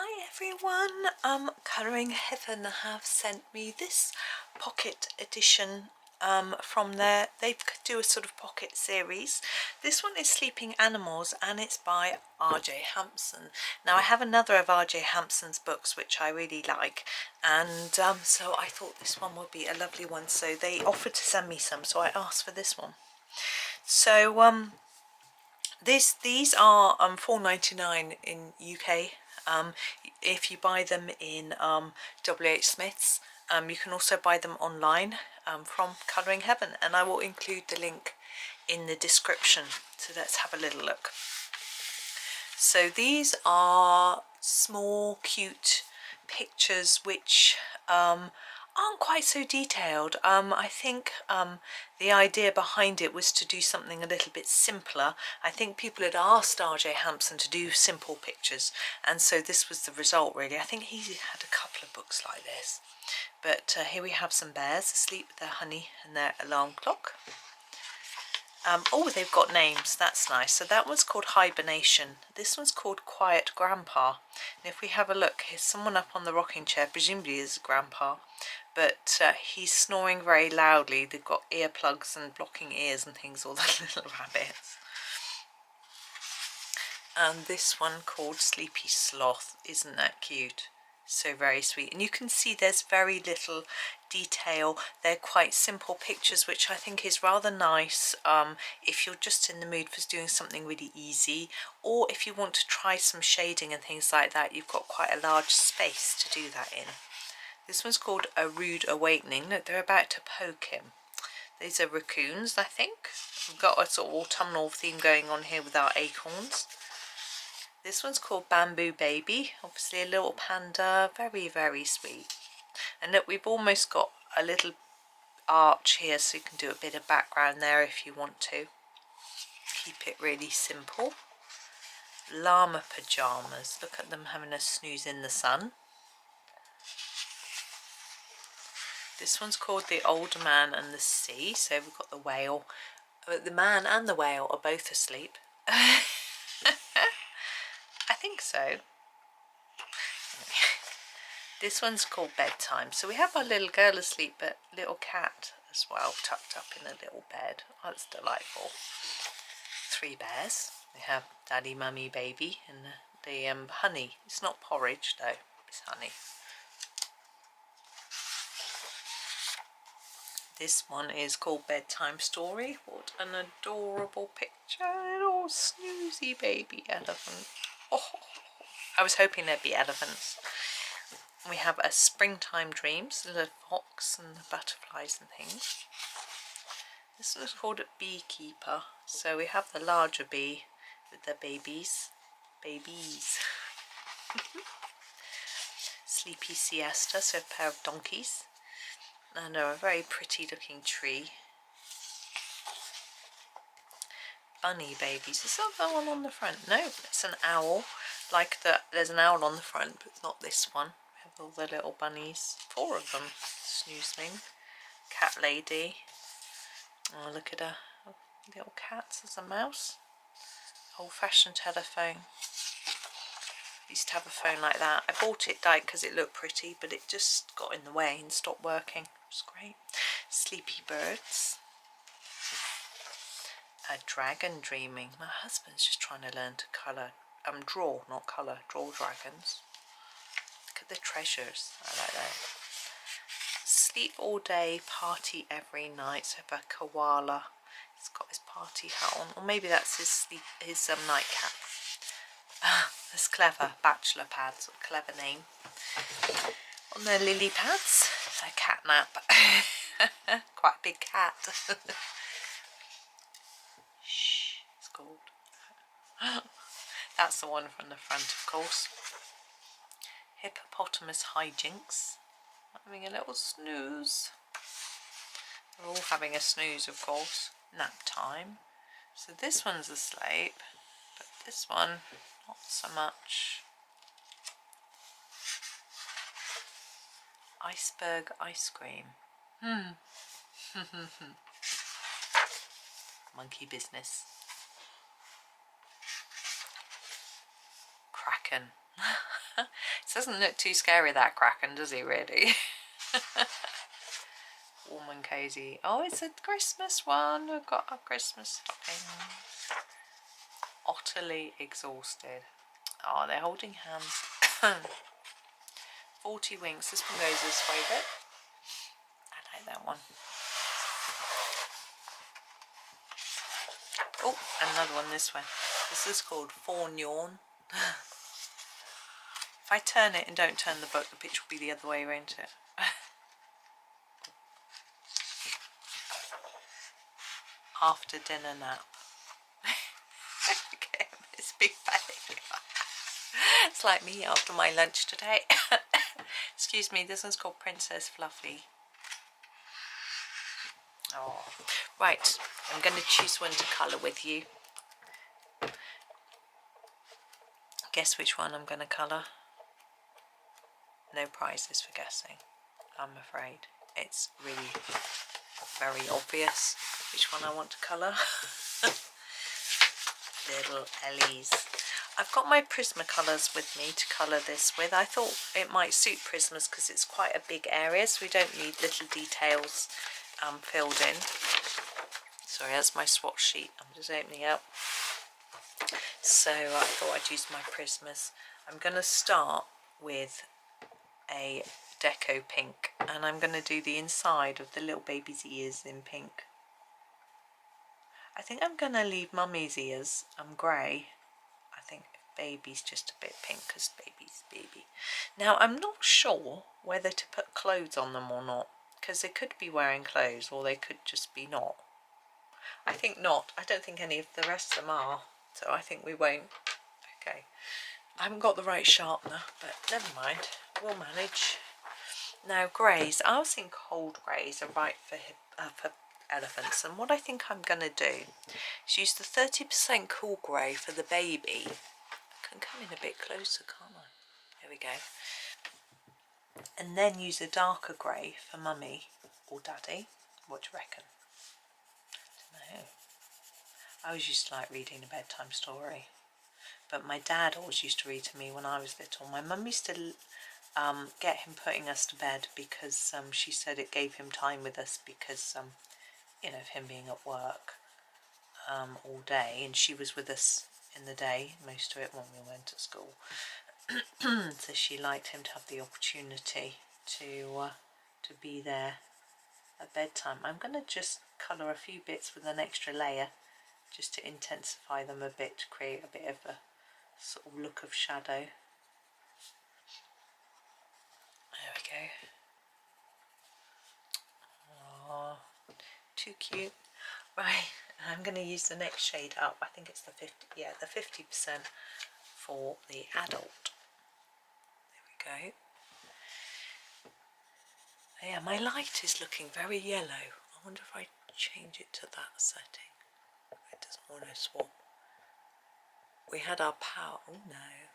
Hi everyone, Colouring Heaven have sent me this pocket edition from they do a sort of pocket series. This one is Sleeping Animals and it's by R.J. Hampson. Now I have another of R.J. Hampson's books which I really like, and so I thought this one would be a lovely one, so they offered to send me some, so I asked for this one. So these are £4.99 in UK. If you buy them in WH Smith's, you can also buy them online from Colouring Heaven, and I will include the link in the description. So let's have a little look. So these are small cute pictures which aren't quite so detailed. I think the idea behind it was to do something a little bit simpler. I think people had asked R.J. Hampson to do simple pictures, and so this was the result really. I think he had a couple of books like this. But here we have some bears asleep with their honey and their alarm clock. Oh, they've got names, that's nice. So that one's called Hibernation. This one's called Quiet Grandpa. And if we have a look, here's someone up on the rocking chair, presumably is Grandpa. But he's snoring very loudly. They've got earplugs and blocking ears and things, all the little rabbits. And this one called Sleepy Sloth. Isn't that cute? So very sweet, and you can see there's very little detail. They're quite simple pictures, which I think is rather nice if you're just in the mood for doing something really easy, or if you want to try some shading and things like that. You've got quite a large space to do that in. This one's called A Rude Awakening. Look, they're about to poke him. These are raccoons, I think. We've got a sort of autumnal theme going on here with our acorns. This one's called Bamboo Baby, obviously a little panda, very, very sweet. And look, we've almost got a little arch here, so you can do a bit of background there if you want to. Keep it really simple. Llama Pajamas, look at them having a snooze in the sun. This one's called The Old Man and the Sea, so we've got the whale. The man and the whale are both asleep. I think so. This one's called Bedtime. So we have our little girl asleep, but little cat as well, tucked up in a little bed. Oh, that's delightful. 3 bears. We have Daddy, Mummy, Baby, and the honey. It's not porridge though, it's honey. This one is called Bedtime Story. What an adorable picture. Little snoozy baby elephant. Oh, I was hoping there'd be elephants. We have a Springtime Dreams, the fox and the butterflies and things. This one's called a Beekeeper. So we have the larger bee with the babies. Sleepy Siesta, so a pair of donkeys. And a very pretty looking tree. Bunny babies. Is that the one on the front? No, it's an owl. Like there's an owl on the front, but it's not this one. We have all the little bunnies. 4 of them. Snoozling. Cat lady. Oh, look at her. Little cat. There's a mouse. Old-fashioned telephone. I used to have a phone like that. I bought it died because it looked pretty, but it just got in the way and stopped working. It was great. Sleepy birds. A dragon dreaming. My husband's just trying to learn to draw, not colour, draw dragons. Look at the treasures. I like that. Sleep all day, party every night. So I have a koala. He's got his party hat on, or maybe that's his nightcap. That's clever. Bachelor pads, a clever name. On their lily pads, a cat nap. Quite a big cat. Shh, it's called. That's the one from the front, of course. Hippopotamus hijinks. Having a little snooze. They're all having a snooze, of course. Nap time. So this one's asleep, but this one, not so much. Iceberg ice cream. Monkey business. Kraken. Doesn't look too scary, that kraken, does he really? Warm and cozy. Oh, it's a Christmas one. We've got our Christmas stocking. Utterly exhausted. Oh, they're holding hands. 40 winks. This one goes this way a bit. I like that one. Oh, another one this way. This is called Forlorn. If I turn it and don't turn the book, the picture will be the other way, won't it? After dinner nap. Okay, it's big belly. It's like me after my lunch today. Excuse me, this one's called Princess Fluffy. Oh, right, I'm going to choose one to colour with you. Guess which one I'm going to colour? No prizes for guessing, I'm afraid. It's really very obvious which one I want to colour. Little Ellies. I've got my Prismacolors with me to colour this with. I thought it might suit Prismas because it's quite a big area, so we don't need little details filled in. Sorry, that's my swatch sheet. I'm just opening up. So I thought I'd use my Prismas. I'm going to start with a deco pink, and I'm going to do the inside of the little baby's ears in pink. I think I'm going to leave Mummy's ears grey. I think baby's just a bit pink because baby's baby. Now I'm not sure whether to put clothes on them or not, because they could be wearing clothes or they could just be not. I think not. I don't think any of the rest of them are, so I think we won't. Okay, I haven't got the right sharpener, but never mind, we'll manage. Now greys, I was thinking cold greys are right for elephants, and what I think I'm going to do is use the 30% cool grey for the baby. I can come in a bit closer, can't I? There we go. And then use a darker grey for Mummy or Daddy. What do you reckon? I don't know. I always used to like reading a bedtime story, but my dad always used to read to me when I was little. My mum used to get him putting us to bed because she said it gave him time with us because you know, of him being at work all day, and she was with us in the day most of it when we went to school. So she liked him to have the opportunity to be there at bedtime. I'm going to just colour a few bits with an extra layer just to intensify them a bit, to create a bit of a sort of look of shadow. There we go. Oh, too cute. Right, I'm going to use the next shade up. I think it's the 50%, yeah, the 50% for the adult. There we go. Yeah, my light is looking very yellow. I wonder if I change it to that setting. It doesn't want to swap. We had our power. Oh no.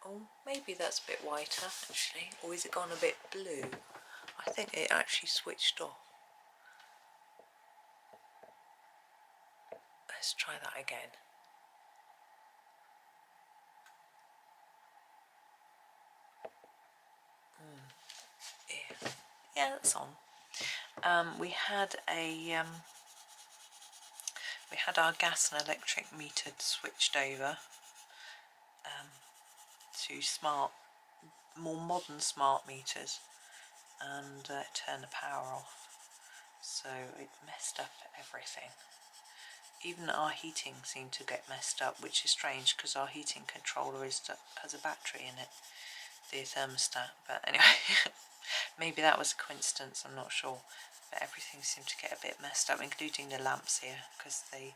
Oh, maybe that's a bit whiter actually. Or is it gone a bit blue? I think it actually switched off. Let's try that again. Yeah, that's on. We had our gas and electric meter switched over to more modern smart meters, and turned the power off, so it messed up everything. Even our heating seemed to get messed up, which is strange because our heating controller has a battery in it, the thermostat. But anyway, maybe that was a coincidence, I'm not sure. But everything seemed to get a bit messed up, including the lamps here, because the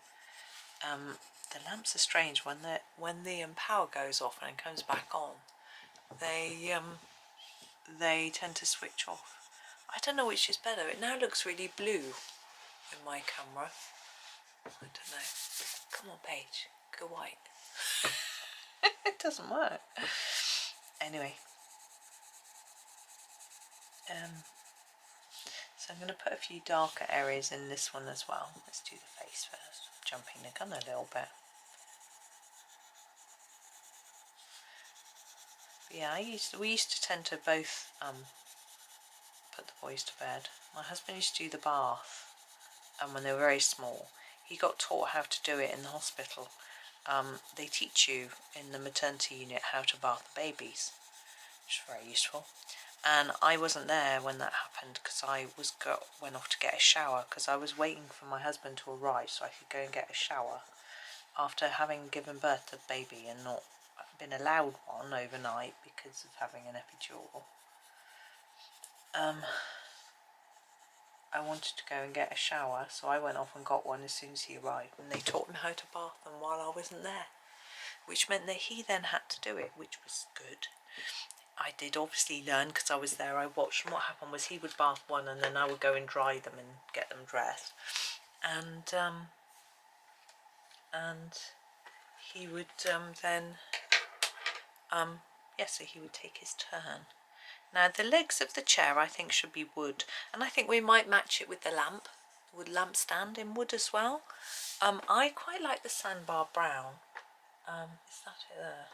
lamps are strange. When the power goes off and it comes back on, they tend to switch off. I don't know which is better. It now looks really blue in my camera. I don't know. Come on, Paige, go white. It doesn't work. Anyway, so I'm going to put a few darker areas in this one as well. Let's do the face first. Jumping the gun a little bit. yeah, we used to tend to both put the boys to bed. My husband used to do the bath, and when they were very small, he got taught how to do it in the hospital. They teach you in the maternity unit how to bath the babies, which is very useful. And I wasn't there when that happened because I went off to get a shower because I was waiting for my husband to arrive so I could go and get a shower after having given birth to the baby and not been allowed one overnight because of having an epidural. I wanted to go and get a shower, so I went off and got one as soon as he arrived, and they taught him how to bath them while I wasn't there, which meant that he then had to do it, which was good. I did obviously learn because I was there. I watched, and what happened was he would bath one and then I would go and dry them and get them dressed, and he would then so he would take his turn. Now the legs of the chair I think should be wood, and I think we might match it with the lamp stand in wood as well. I quite like the sandbar brown. Is that it there?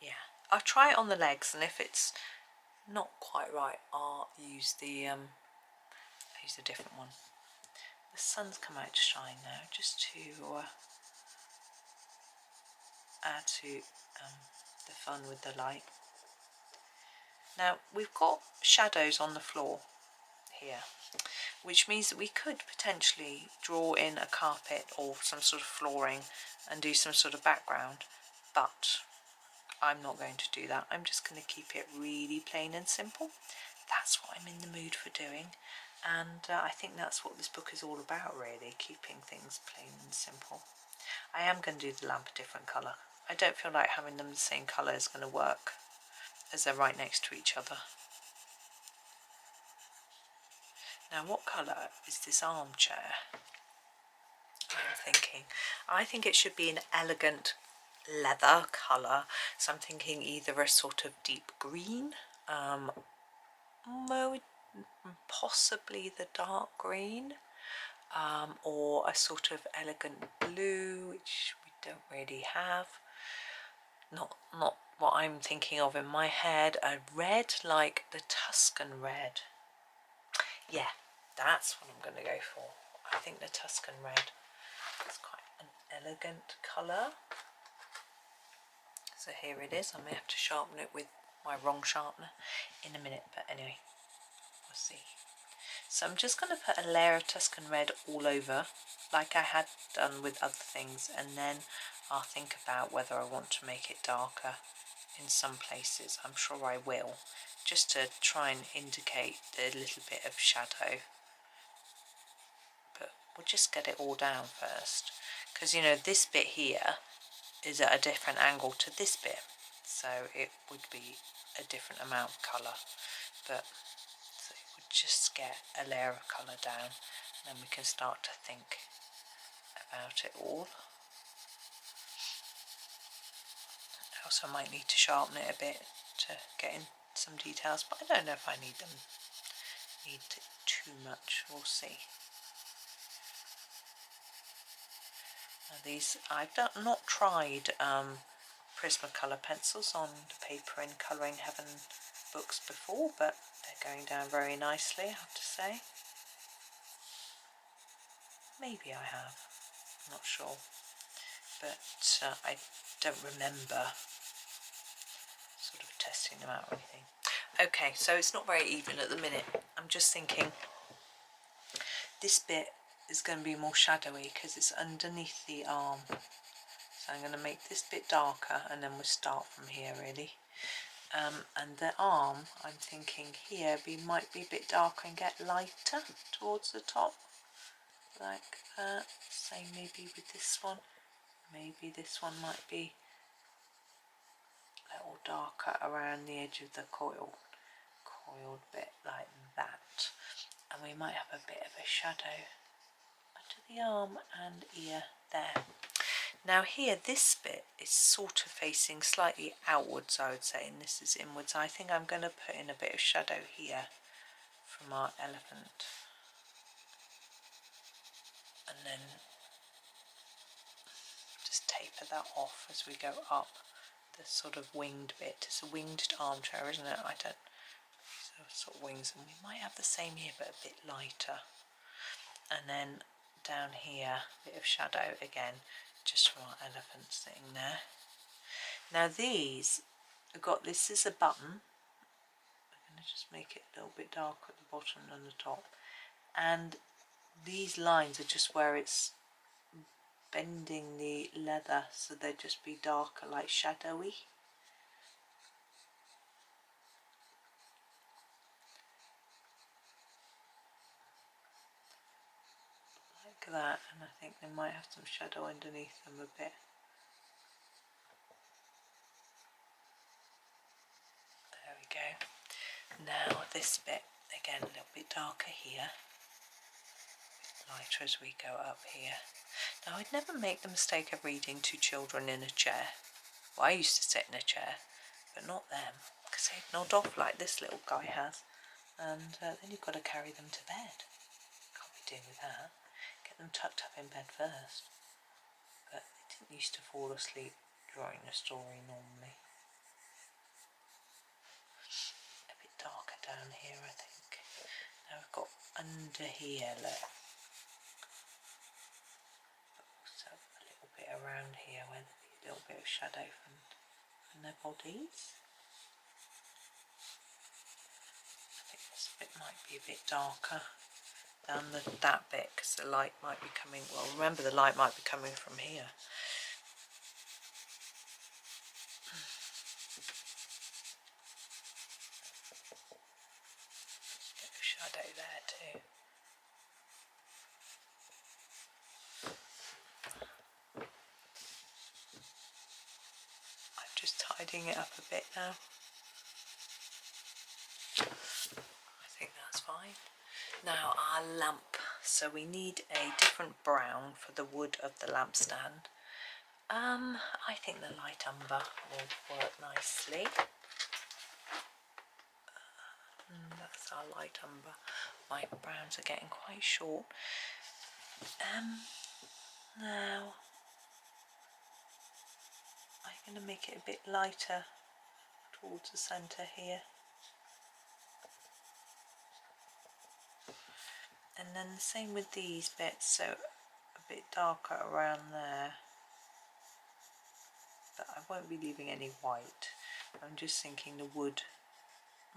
Yeah, I'll try it on the legs, and if it's not quite right, I'll use a different one. The sun's come out to shine now, just to add to the fun with the light. Now we've got shadows on the floor here, which means that we could potentially draw in a carpet or some sort of flooring and do some sort of background, but I'm not going to do that. I'm just going to keep it really plain and simple. That's what I'm in the mood for doing, and I think that's what this book is all about, really, keeping things plain and simple. I am going to do the lamp a different colour. I don't feel like having them the same colour is going to work as they're right next to each other. Now what colour is this armchair? I'm thinking, I think it should be an elegant leather colour, so I'm thinking either a sort of deep green, possibly the dark green, or a sort of elegant blue, which we don't really have. Not what I'm thinking of in my head. A red, like the Tuscan red. Yeah, that's what I'm going to go for. I think the Tuscan red is quite an elegant colour. So here it is. I may have to sharpen it with my wrong sharpener in a minute, but anyway, we'll see. So I'm just going to put a layer of Tuscan red all over, like I had done with other things, and then I'll think about whether I want to make it darker in some places. I'm sure I will, just to try and indicate the little bit of shadow. But we'll just get it all down first, because you know this bit here is at a different angle to this bit, so it would be a different amount of colour, but so it would just get a layer of colour down, and then we can start to think about it all. I also might need to sharpen it a bit to get in some details, but I don't know if I need it too much. We'll see. Now these, I've not tried Prismacolor pencils on the paper in Colouring Heaven books before, but they're going down very nicely, I have to say. Maybe I have, I'm not sure, but I don't remember sort of testing them out or anything. Okay, so it's not very even at the minute. I'm just thinking this bit is going to be more shadowy because it's underneath the arm. So I'm going to make this bit darker, and then we'll start from here really. And the arm, I'm thinking here might be a bit darker and get lighter towards the top, like that. Same maybe with this one. Maybe this one might be a little darker around the edge of the coiled bit, like that. And we might have a bit of a shadow under the arm and ear there. Now here, this bit is sort of facing slightly outwards, I would say, and this is inwards. I think I'm going to put in a bit of shadow here from our elephant. And then taper that off as we go up the sort of winged bit. It's a winged armchair, isn't it? I don't, sort of wings, and we might have the same here but a bit lighter. And then down here, a bit of shadow again, just for our elephant sitting there. Now these, I've got, this is a button. I'm going to just make it a little bit darker at the bottom than the top. And these lines are just where it's bending the leather, so they'd just be darker, like shadowy. Like that, and I think they might have some shadow underneath them a bit. There we go. Now this bit, again a little bit darker here, lighter as we go up here. Now I'd never make the mistake of reading to children in a chair. Well, I used to sit in a chair, but not them, because they'd nod off like this little guy has, and then you've got to carry them to bed. Can't be doing with that. Get them tucked up in bed first. But they didn't used to fall asleep during the story normally. A bit darker down here, I think. Now we've got under here, look. So a little bit around here where there'll be a little bit of shadow from their bodies. I think this bit might be a bit darker down that bit, because the light might be coming, well remember the light might be coming from here. Bit of shadow there too. I'm just tidying it up a bit now. I think that's fine. Now our lamp, so we need a different brown for the wood of the lampstand. I think the light umber will work nicely. That's our light umber. My browns are getting quite short. Now I'm going to make it a bit lighter towards the centre here. And then the same with these bits, so a bit darker around there. But I won't be leaving any white. I'm just thinking the wood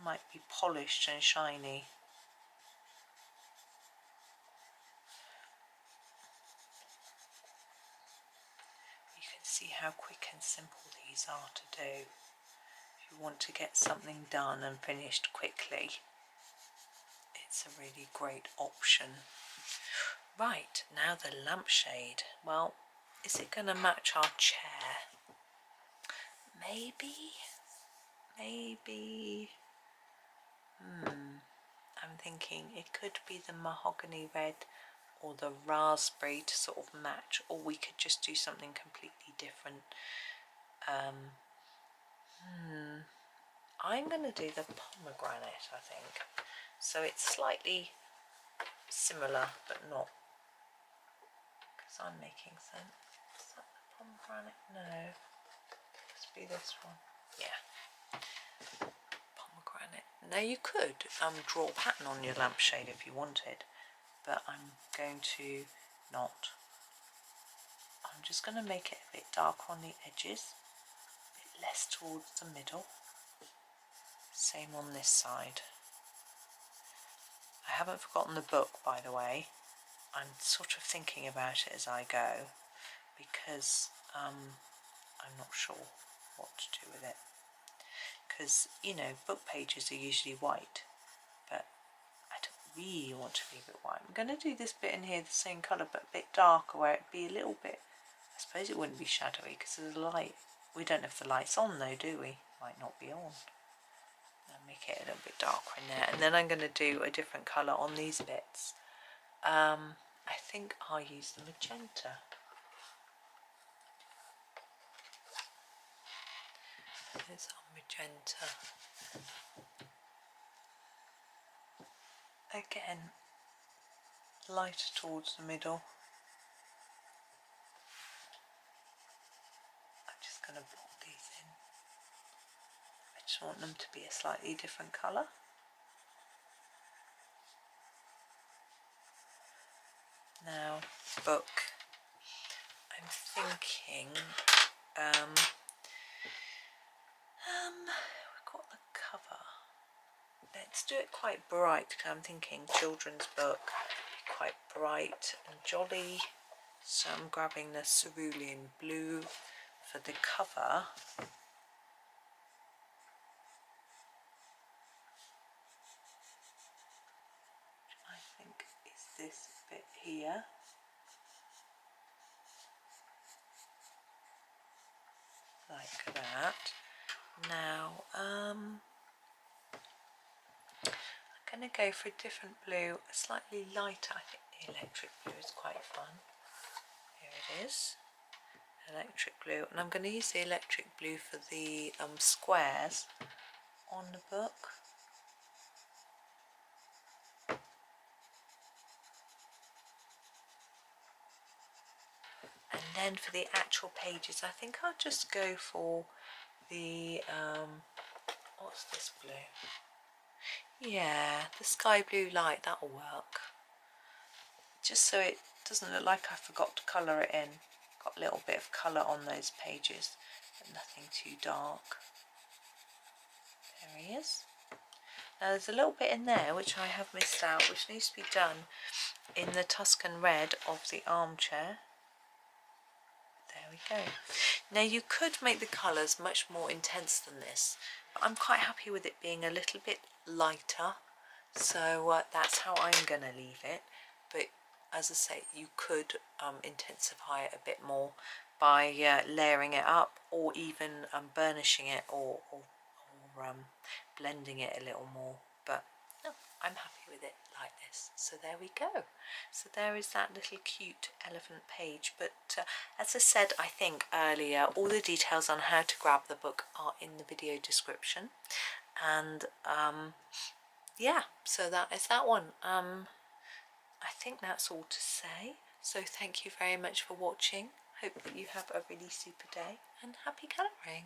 might be polished and shiny. You can see how quick and simple these are to do. If you want to get something done and finished quickly, it's a really great option. Right, now the lampshade. Well, is it going to match our chair? Maybe. I'm thinking it could be the mahogany red or the raspberry to sort of match, or we could just do something completely different. I'm going to do the pomegranate, I think. So it's slightly similar, but not, because I'm making sense. Is that the pomegranate? No. Must be this one. Yeah. Pomegranate. Now you could draw a pattern on your lampshade if you wanted, but I'm going to not. I'm just going to make it a bit darker on the edges, a bit less towards the middle. Same on this side. I haven't forgotten the book, by the way. I'm sort of thinking about it as I go, because I'm not sure what to do with it. Because, you know, book pages are usually white, but I don't really want to leave it white. I'm going to do this bit in here the same colour, but a bit darker, where it'd be a little bit, I suppose it wouldn't be shadowy because of the light. We don't know if the light's on though, do we? Might not be on. I'll make it a little bit darker in there, and then I'm going to do a different colour on these bits. I think I'll use the magenta. There's our magenta. Again, lighter towards the middle. going to pop these in. I just want them to be a slightly different colour. Now, book. I'm thinking, we've got the cover. Let's do it quite bright, because I'm thinking children's book, quite bright and jolly. So I'm grabbing the cerulean blue for the cover. Which I think is this bit here. Like that. Now, I'm going to go for a different blue, a slightly lighter. I think the electric blue is quite fun. Here it is, electric blue, and I'm going to use the electric blue for the squares on the book. And then for the actual pages, I think I'll just go for the, what's this blue? Yeah, the sky blue light, that'll work. Just so it doesn't look like I forgot to colour it in. Got a little bit of colour on those pages, but nothing too dark. There he is. Now there's a little bit in there which I have missed out, which needs to be done in the Tuscan red of the armchair. There we go. Now you could make the colours much more intense than this, but I'm quite happy with it being a little bit lighter, so that's how I'm going to leave it. But as I say, you could intensify it a bit more by layering it up, or even burnishing it, or blending it a little more. But no, I'm happy with it like this. So there we go. So there is that little cute elephant page. But as I said, I think earlier, all the details on how to grab the book are in the video description. And yeah, so that is that one. I think that's all to say. So thank you very much for watching. Hope that you have a really super day, and happy colouring.